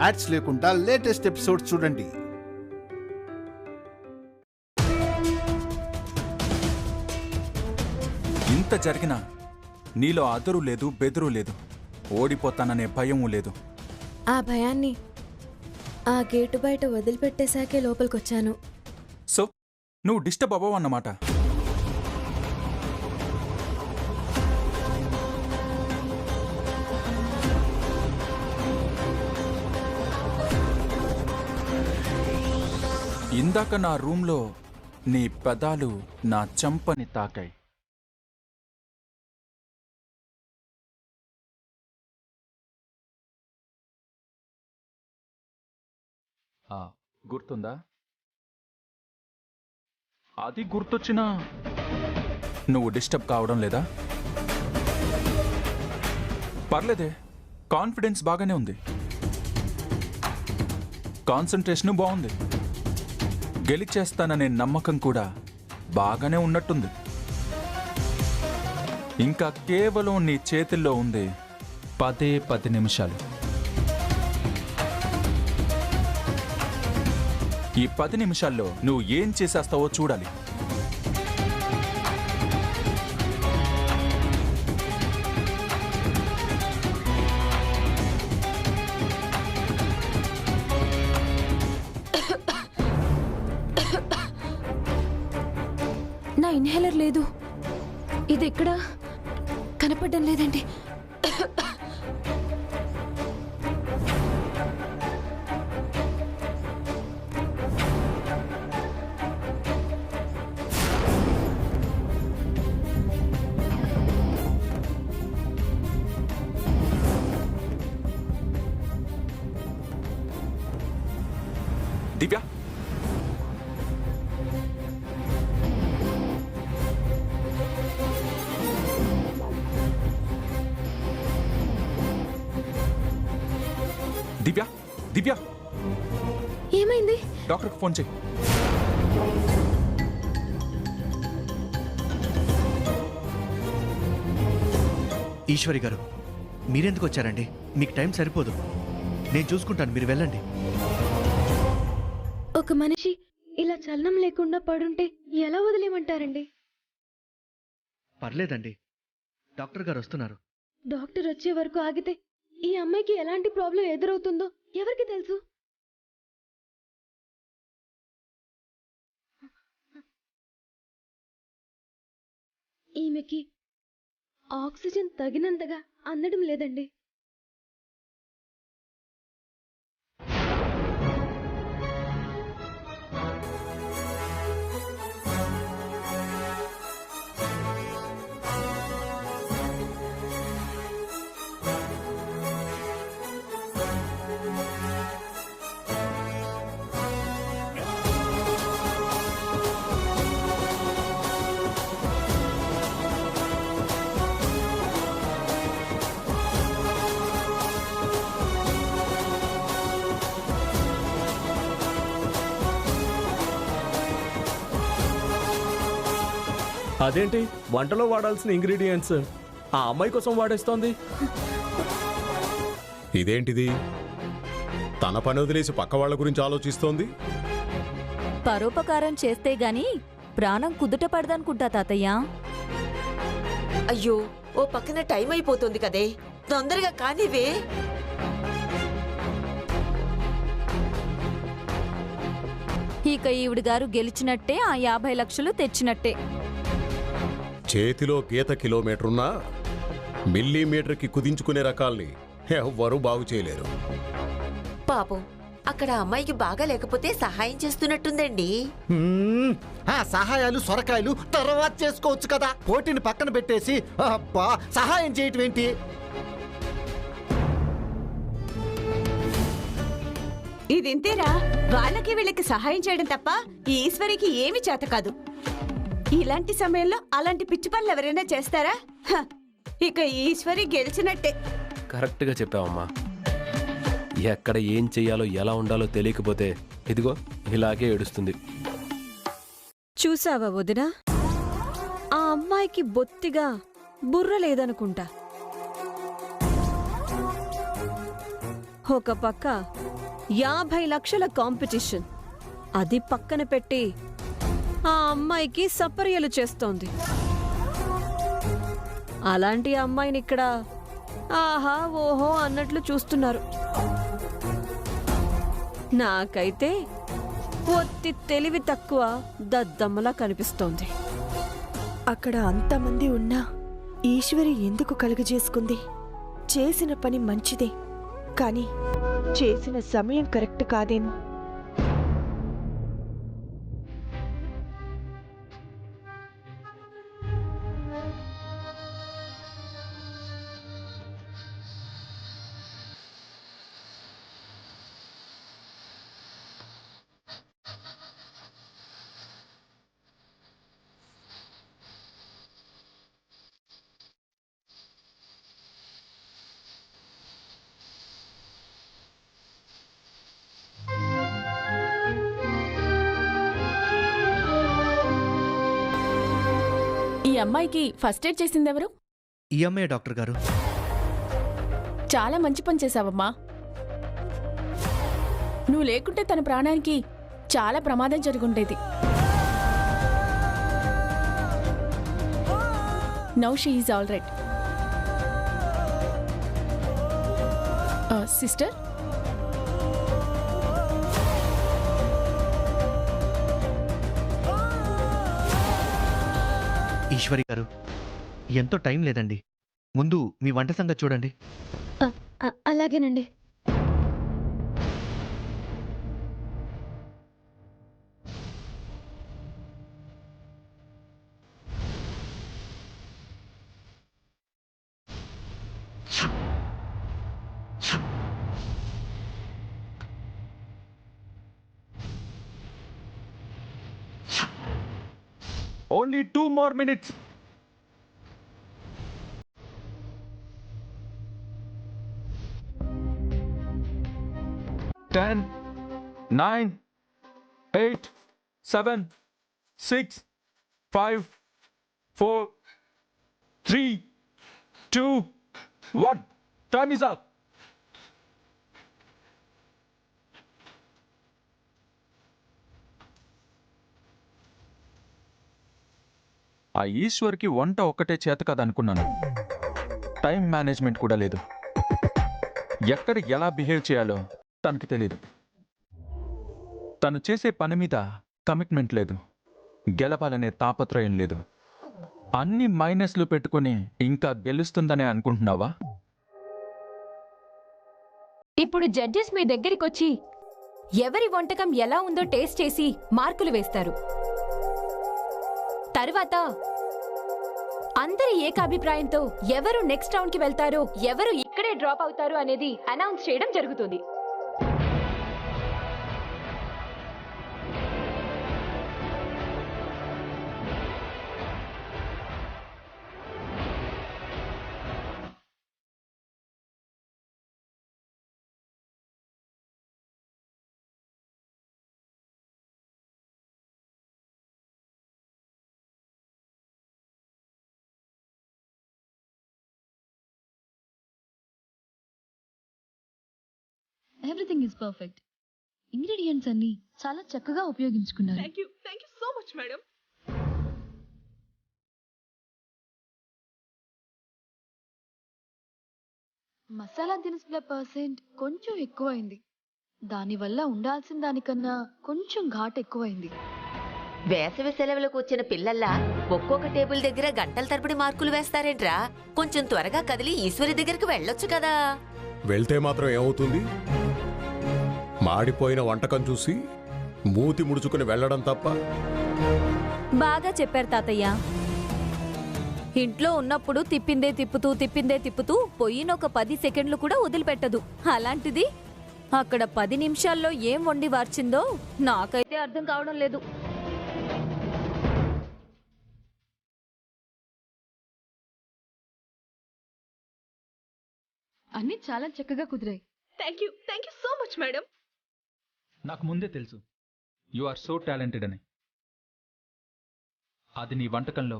Ads లేకుండా latest episodes చూడండి. ఇంత జరిగినా నీలో అదురు లేదు, బెదురు లేదు, ఓడిపోతాననే భయమూ లేదు. ఆ భయాన్ని ఆ గేటు బయట వదిలిపెట్టేశాకే లోపలికొచ్చాను. సో నువ్వు డిస్టర్బ్ అవ్వవు అన్నమాట. ఇందాక నా రూంలో నీ పెదాలు నా చంపని తాకాయి. గుర్తుందా? అది గుర్తొచ్చినా నువ్వు డిస్టర్బ్ కావడం లేదా? పర్లేదే, కాన్ఫిడెన్స్ బాగానే ఉంది, కాన్సంట్రేషన్ బాగుంది, గెలిచేస్తాననే నమ్మకం కూడా బాగానే ఉన్నట్టుంది. ఇంకా కేవలం నీ చేతుల్లో ఉంది 10 నిమిషాలు. ఈ 10 నిమిషాల్లో నువ్వు ఏం చేసేస్తావో చూడాలి. నా ఇన్హేలర్ లేదు. ఇది ఎక్కడా కనపడడం లేదండి. దివ్య, దివ్య, దివ్య, ఏమైంది? డాక్టర్కి ఫోన్ చెయ్యి. ఈశ్వరి గారు, మీరెందుకు వచ్చారండి? మీకు టైం సరిపోదు. నేను చూసుకుంటాను, మీరు వెళ్ళండి. ఒక మనిషి ఇలా చలనం లేకుండా పడుంటే ఎలా వదిలేమంటారండి? పర్లేదండి, డాక్టర్ గారు వస్తున్నారు. డాక్టర్ వచ్చే వరకు ఆగితే ఈ అమ్మాయికి ఎలాంటి ప్రాబ్లం ఎదురవుతుందో ఎవరికి తెలుసు? ఈమెకి ఆక్సిజన్ తగినంతగా అందడం లేదండి. అదేంటి, వంటలో వాడాల్సిన ఇంగ్రీడియంట్స్ ఆ అమ్మాయి కోసం వాడేస్తోంది? ఇదేంటిది? తన పని వదిలేసి పక్క వాళ్ళ గురించి ఆలోచిస్తోంది. పరోపకారం చేస్తే గాని ప్రాణం కుదుట పడదనుకుంటా తాతయ్య. అయ్యో, ఓ పక్కన టైం అయిపోతుంది కదే, తొందరగా కానివే. ఇక ఈవిడ గారు గెలిచినట్టే, ఆ 50 లక్షలు తెచ్చినట్టే. చేతిలో గీత కిలోమీటరున్నా మిల్లీమీటర్కి కుదించుకునే రకాల్ని ఎవ్వరూ బాగు చేయలేరు. పాపం, అక్కడ అమ్మాయికి బాగా లేకపోతే సహాయం చేస్తున్నట్టుందండి. ఆ సహాయాలు సొరకాయలు తర్వాత చేసుకోవచ్చు కదా. పోటీని పక్కన పెట్టేసి అబ్బా సహాయం చేయటం ఏంటి? ఇదింతేరా, వాళ్ళకి వీళ్ళకి సహాయం చేయడం తప్ప ఈశ్వరికి ఏమి చేత కాదు. ఇలాంటి సమయంలో అలాంటి పిచ్చి పనులు ఎవరైనా చేస్తారా? ఇక ఈశ్వరి గెలిచినట్టే. కరెక్ట్గా చెప్పావమ్మా. ఎక్కడ ఏం చెయ్యాలో ఎలా ఉండాలో తెలియకపోతే ఇదిగో ఇలాగే ఏడుస్తుంది. చూసావా వదినా, ఆ అమ్మాయికి బొత్తిగా బుర్ర లేదనుకుంటా. ఒక పక్క 50 లక్షల కాంపిటీషన్, అది పక్కన పెట్టి ఆ అమ్మాయికి సపర్యలు చేస్తోంది. అలాంటి అమ్మాయిని ఇక్కడ ఆహా ఓహో అన్నట్లు చూస్తున్నారు. నాకైతే ఒత్తి తెలివి తక్కువ దద్దమ్మలా కనిపిస్తోంది. అక్కడ అంతమంది ఉన్నా ఈశ్వరి ఎందుకు కలుగజేసుకుంది? చేసిన పని మంచిదే, కానీ చేసిన సమయం కరెక్ట్ కాదేమో. ఈ అమ్మాయికి ఫస్ట్ ఎయిడ్ చేసింది ఎవరు? ఈ అమ్మాయి డాక్టర్ గారు. చాలా మంచి పని చేశావమ్మా. నువ్వు లేకుంటే తన ప్రాణానికి చాలా ప్రమాదం జరుగుండేది. Now she is all right. Sister, Ishwari garu, ఎంతో టైం లేదండి. ముందు మీ వంట సంగతి చూడండి. అలాగేనండి. Only 2 more minutes. Ten, 9, 8, 7, 6, 5, 4, 3, 2, 1. Time is up. ఆ ఈశ్వర్కి వంట ఒక్కటే చేత కదనుకున్నాను. టైం మేనేజ్మెంట్ కూడా లేదు. ఎక్కడ ఎలా బిహేవ్ చేయాలో తనకి తెలీదు. తను చేసే పని మీద కమిట్మెంట్ లేదు. గెలవాలనే తాపత్రయం లేదు. అన్ని మైనస్లు పెట్టుకుని ఇంకా గెలుస్తుందనే అనుకుంటున్నావా? ఇప్పుడు జడ్జెస్ మీ దగ్గరికి వచ్చి ఎవరి వంటకం ఎలా ఉందో టేస్ట్ చేసి మార్కులు వేస్తారు. తర్వాత అందరి ఏకాభిప్రాయంతో ఎవరు నెక్స్ట్ రౌండ్ కి వెళ్తారో, ఎవరు ఇక్కడే డ్రాప్ అవుతారు అనేది అనౌన్స్ చేయడం జరుగుతుంది. Everything is perfect. ఇంగ్రీడియంట్స్ అన్ని చాలా చక్కగా ఉపయోగించుకున్నారు. Thank you so much madam. Masala దినుసుల పర్సెంట్ కొంచెం ఎక్కువైంది. దానివల్ల ఉండాల్సిన దానికన్నా కొంచెం ఘాట్ ఎక్కువైంది. వేసవి సెలవులకు వచ్చిన పిల్లల్లా ఒక్కొక్క టేబుల్ దగ్గర గంటల తరబడి మార్కులు వేస్తారేంట్రా? కొంచెం త్వరగా కదిలి ఈశ్వరి దగ్గరికి వెళ్ళొచ్చు కదా. వెళ్తే మాత్రం ఏమవుతుంది? మాడిపోయిన వంటకం చూసి మూతి ముడుచుకుని వెళ్ళడం తప్ప. బాగా చెప్పారు తాతయ్య. ఇంట్లో ఉన్నప్పుడు తిప్పిందే తిప్పుతూ పొయ్యినొక 10 సెకండ్లు కూడా వదిలిపెట్టదు. అలాంటిది అక్కడ 10 నిమిషాల్లో ఏం వండి వార్చిందో నాకైతే అర్థం కావడం లేదు. అన్ని చాలా చక్కగా కుదిరాయి. Thank you so much madam. నాకు ముందే తెలుసు యు ఆర్ సో టాలెంటెడ్ అని. అది నీ వంటకంలో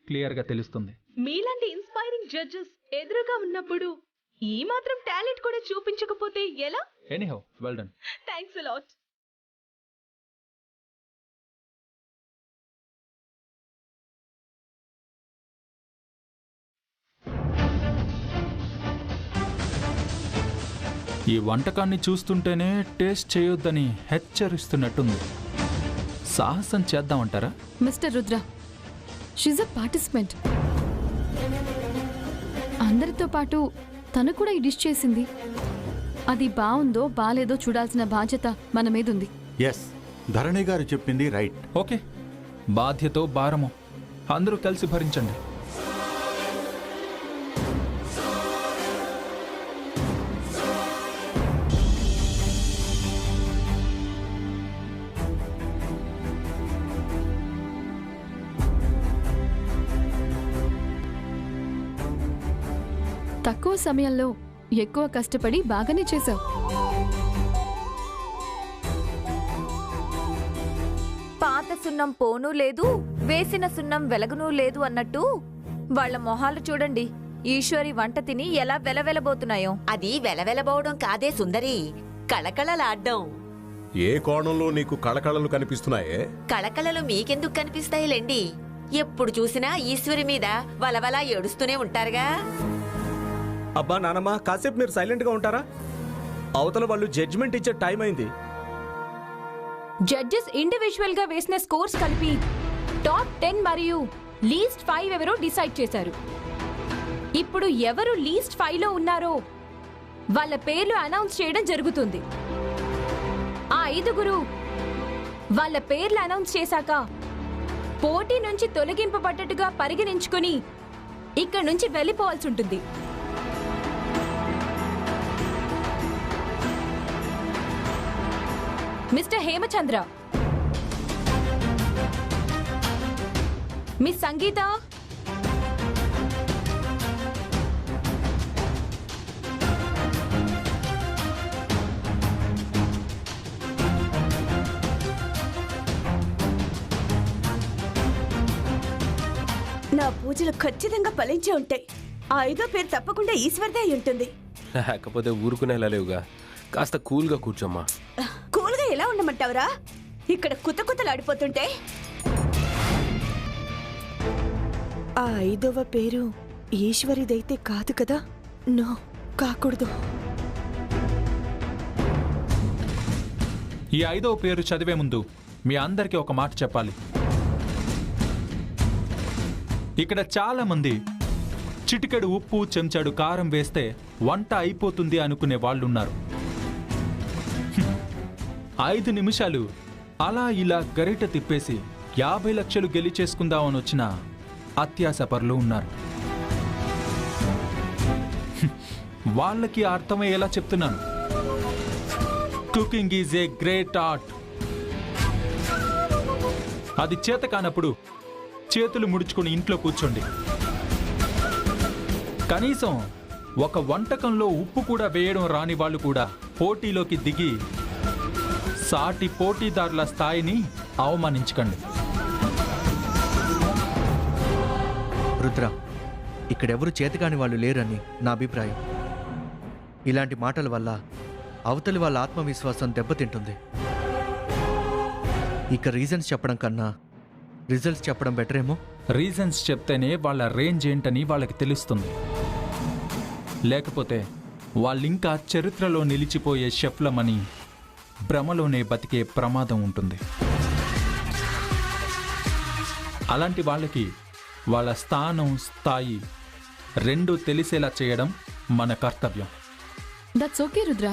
క్లియర్గా తెలుస్తుంది. మీలాంటి ఇన్స్పైరింగ్ జడ్జెస్ ఎదురుగా ఉన్నప్పుడు ఈ మాత్రం టాలెంట్ కూడా చూపించకపోతే ఎలా? Anyhow well done. Thanks a lot. ఈ వంటకాన్ని చూస్తుంటేనే టేస్ట్ చేయొద్దని హెచ్చరిస్తున్నట్టుంది. సాహసం చేద్దామంటారా? Mister Rudra, she's a participant. అందరితో పాటు తను కూడా ఈ డిష్ చేసింది. అది బాగుందో బాలేదో చూడాల్సిన బాధ్యత మన మీద ఉంది. ఎస్, ధరణి గారు చెప్పింది రైట్. ఓకే, బాధ్యతో భారము అందరూ కలిసి భరించండి. తక్కువ సమయంలో ఎక్కువ కష్టపడి బాగానే చేశావు. పాత సున్నం పోను లేదు, వేసిన సున్నం వెలగనూ లేదు అన్నట్టు వాళ్ళ మొహాలు చూడండి. ఈశ్వరి వంట తిని ఎలా వెలవెలబోతున్నాయో. అది వెలవెలబోవడం కాదే సుందరి, కళకళలాడ్డం. ఏ కోణంలో నీకు కళకళలు కనిపిస్తున్నాయే? కళకళలు మీకెందుకు కనిపిస్తాయిలేండి, ఎప్పుడు చూసినా ఈశ్వరి మీద వలవలా ఏడుస్తూనే ఉంటారుగా. అబ్బా నానమ్మ, కాసేపు మీరు సైలెంట్గా ఉంటారా? అవతల వాళ్ళు జడ్జిమెంట్ ఇచ్చే టైం అయింది. జడ్జెస్ ఇండివిజువల్ గా వేసిన స్కోర్స్ కలిపి టాప్ 10 మరియు లీస్ట్ 5 ఎవరో డిసైడ్ చేశారు. ఇప్పుడు ఎవరు లీస్ట్ 5 లో ఉన్నారో వాళ్ళ పేర్లు అనౌన్స్ చేయడం జరుగుతుంది. ఆ 5 వాళ్ళ పేర్లు అనౌన్స్ చేశాక పోటీ నుంచి తొలగింపబడ్డట్టుగా పరిగణించుకుని ఇక్కడి నుంచి వెళ్ళిపోవాల్సి ఉంటుంది. మిస్టర్ హేమచంద్ర, మిస్ సంగీత, నా పూజలు ఖచ్చితంగా ఫలించే ఉంటాయి. ఆ 5వ పేరు తప్పకుండా ఈశ్వర్దే అయి ఉంటుంది. లేకపోతే ఊరుకునేలా లేవుగా, కాస్త కూల్గా కూర్చోమ్మా. కూల్గా ఎలా ఉండమంటావురా? ఇక్కడ కుతకుతలాడిపోతుంటే. ఆ 5వ పేరు ఈశ్వరిదైతే కాదు కదా? నో, కాకూడదు. ఈ 5వ పేరు చదివే ముందు మీ అందరికీ ఒక మాట చెప్పాలి. ఇక్కడ చాలా మంది చిటికెడు ఉప్పు చెంచాడు కారం వేస్తే వంట అయిపోతుంది అనుకునే వాళ్ళున్నారు. 5 నిమిషాలు అలా ఇలా గరిట తిప్పేసి 50 లక్షలు గెలిచేసుకుందామని వచ్చిన అత్యాశపరులు ఉన్నారు. వాళ్ళకి అర్థమయ్యేలా చెప్తున్నాను. Cooking is a great art. అది చేత కానప్పుడు చేతులు ముడుచుకుని ఇంట్లో కూర్చోండి. కనీసం ఒక వంటకంలో ఉప్పు కూడా వేయడం రాని వాళ్ళు కూడా పోటీలోకి దిగి సాటి పోటీదారుల స్థాయిని అవమానించకండి. రుద్ర, ఇక్కడెవరు చేతకాని వాళ్ళు లేరని నా అభిప్రాయం. ఇలాంటి మాటల వల్ల అవతలి వాళ్ళ ఆత్మవిశ్వాసం దెబ్బతింటుంది. ఇక రీజన్స్ చెప్పడం కన్నా రిజల్ట్స్ చెప్పడం బెటర్ ఏమో. రీజన్స్ చెప్తేనే వాళ్ళ రేంజ్ ఏంటని వాళ్ళకి తెలుస్తుంది. లేకపోతే వాళ్ళింకా చరిత్రలో నిలిచిపోయే షెఫ్లమని భ్రమలోనే బతికే ప్రమాదం ఉంటుంది. అలాంటి వాళ్ళకి వాళ్ళ స్థానం స్థాయి రెండు తెలిసేలా చేయడం మన కర్తవ్యం. That's okay Rudra,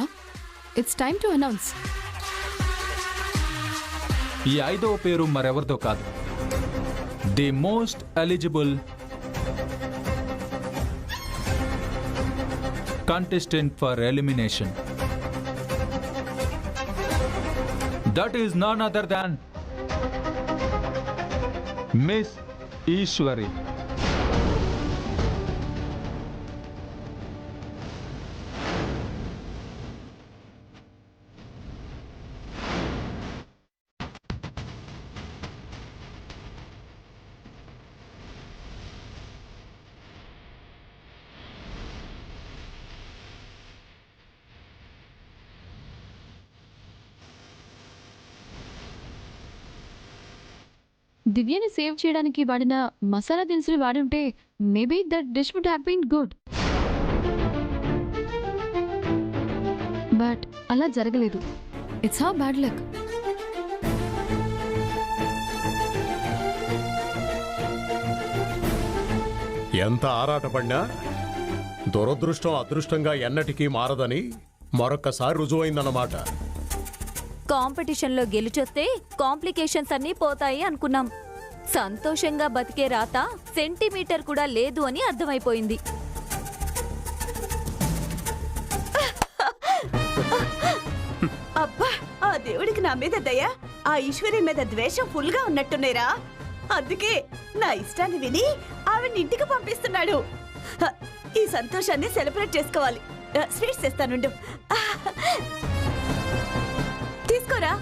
it's time to announce. ఈ 5వ పేరు మరెవరిదో కాదు, the most eligible contestant for elimination. That is none other than Miss Ishwari. దివ్యని సేవ్ చేయడానికి వాడిన మసాలా దినుసులు వాడుంటే maybe that dish would have been good. But అలా జరగలేదు. It's how bad luck. ఎంత ఆరాటపడినా దురదృష్టం అదృష్టంగా ఎన్నటికీ మారదని మరొక్కసారి రుజువైందన్నమాట. కాంపిటీషన్లో గెలిచొస్తే కాంప్లికేషన్స్ అన్నీ పోతాయి అనుకున్నాం. సంతోషంగా బతికే రాత సెంటీమీటర్ కూడా లేదు అని అర్థమైపోయింది. అబ్బా, ఆ దేవుడికి నా మీద దయ, ఆ ఈశ్వరి మీద ద్వేషం ఫుల్ గా ఉన్నట్టున్నారా. అందుకే నా ఇష్టాన్ని విని ఆవిడ ఇంటికి పంపిస్తున్నాడు. ఈ సంతోషాన్ని సెలబ్రేట్ చేసుకోవాలి. స్వీట్స్ తెస్తానుండు. తీసుకోరా.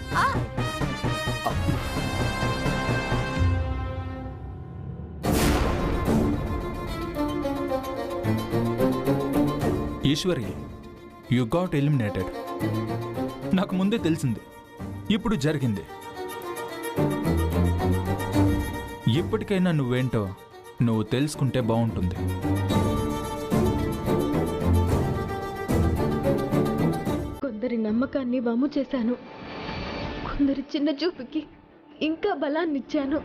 Eshwari, you got eliminated. నాకు ముందే తెలిసింది, ఇప్పుడు జరిగింది. ఇప్పటికైనా నువ్వేంటో నువ్వు తెలుసుకుంటే బాగుంటుంది. కొందరి నమ్మకాన్ని వమ్ము చేశాను. కొందరి చిన్న చూపుకి ఇంకా బలాన్నిచ్చాను.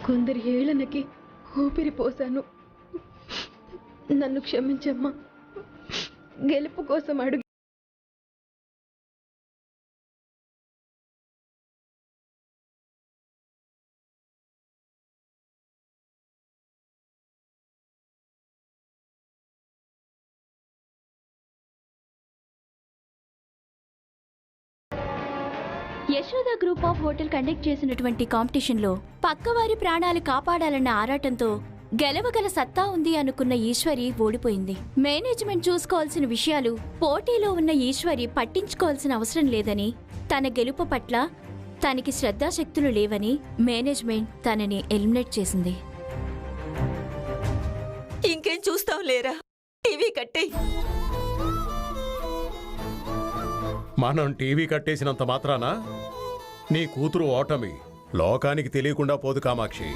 కొందరి హేళనకి ఊపిరి పోశాను. నన్ను క్షమించమ్మా. గెలుపు కోసం అడుగు. Yashoda group of hotel conduct చేసినటువంటి కాంపిటీషన్లో పక్కవారి ప్రాణాలు కాపాడాలన్న ఆరాటంతో గెలవగల సత్తా ఉంది అనుకున్న ఈశ్వరి ఓడిపోయింది. మేనేజ్మెంట్ చూసుకోవాల్సిన విషయాలు పోటీలో ఉన్న ఈశ్వరి పట్టించుకోవాల్సిన అవసరం లేదని, తన గెలుపు పట్ల తనకి శ్రద్ధాశక్తులు లేవని మేనేజ్మెంట్ తనని ఎలిమినేట్ చేసింది. ఇంకేం చూస్తాం లేరా, టీవీ కట్టే. మనం టీవీ కట్టేసినంత మాత్రాన నీ కూతురు ఓటమి లోకానికి తెలియకుండా పోదు కామాక్షి.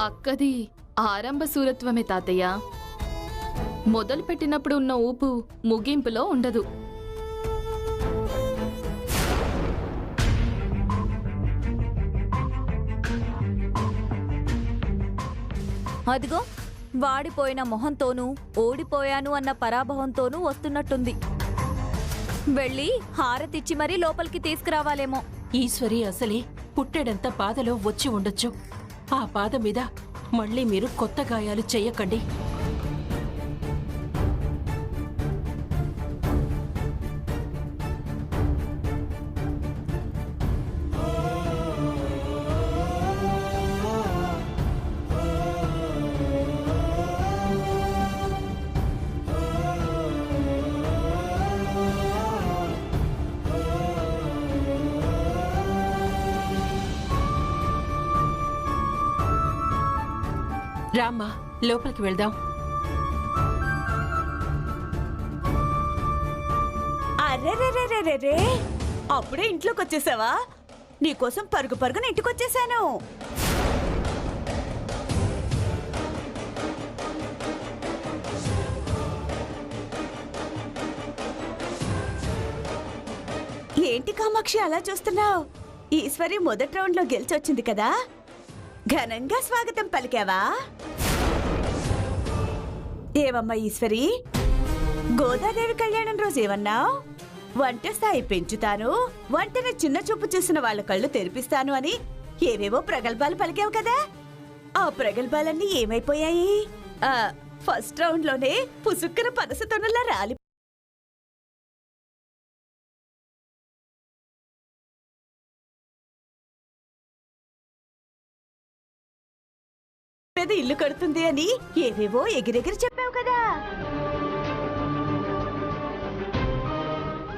అక్కది ఆరంభ సూరత్వమే తాతయ్య. మొదలు పెట్టినప్పుడు ఉన్న ఊపు ముగింపులో ఉండదు. అదిగో వాడిపోయిన మొహంతోనూ ఓడిపోయాను అన్న పరాభవంతోనూ వస్తున్నట్టుంది. వెళ్ళి హారతిచ్చి మరీ లోపలికి తీసుకురావాలేమో. ఈశ్వరి అసలే పుట్టెడంత బాధలో వచ్చి ఉండొచ్చు. ఆ బాధ మీద మళ్ళీ మీరు కొత్త గాయాలు చెయ్యకండి. రామ్మా, లోపలికి వెళ్దాం. అరెరెరెరెరే, అప్పుడే ఇంట్లోకి వచ్చేసావా? నీకోసం పరుగు పరుగున ఇంటికొచ్చేసాను. ఏంటి కామాక్షి అలా చూస్తున్నావు? ఈశ్వరి మొదటి రౌండ్ లో గెలిచొచ్చింది కదా, ఘనంగా స్వాగతం పలికావా? ఏవమ్మా ఈశ్వరి, గోదాదేవి కళ్యాణం రోజు ఏమన్నావు? వంట స్థాయి పెంచుతాను, వంటని చిన్న చూపు చూసిన వాళ్ళ కళ్ళు తెరిపిస్తాను అని ఏవేవో ప్రగల్భాలు పలికావు కదా. ఆ ప్రగల్భాలన్నీ ఏమైపోయాయి? ఫస్ట్ రౌండ్ లోనే పుసుక్కన పనసతొనలా రాలి ఇల్లు కడుతుంది అని ఏవేవో ఎగిరెగిరి చెప్పావు కదా.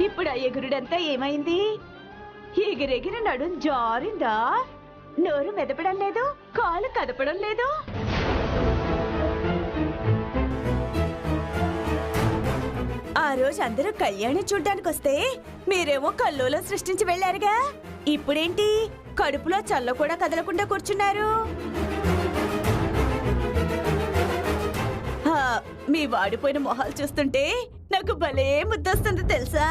ఇప్పుడు ఆ ఎగురుడంతా ఏమైంది? ఎగిరెగిరి నడుం జారిందా? నోరు మెదపడం లేదు, కాలు కదపడం లేదు. ఆ రోజు అందరూ కళ్యాణం చూడ్డానికి వస్తే మీరేమో కల్లోలం సృష్టించి వెళ్లారుగా. ఇప్పుడేంటి కడుపులో చల్ల కూడా కదలకుండా కూర్చున్నారు? ఆ, మీ వాడిపోయిన మొహాలు చూస్తుంటే నాకు భలే ముద్దొస్తుంది తెలుసా?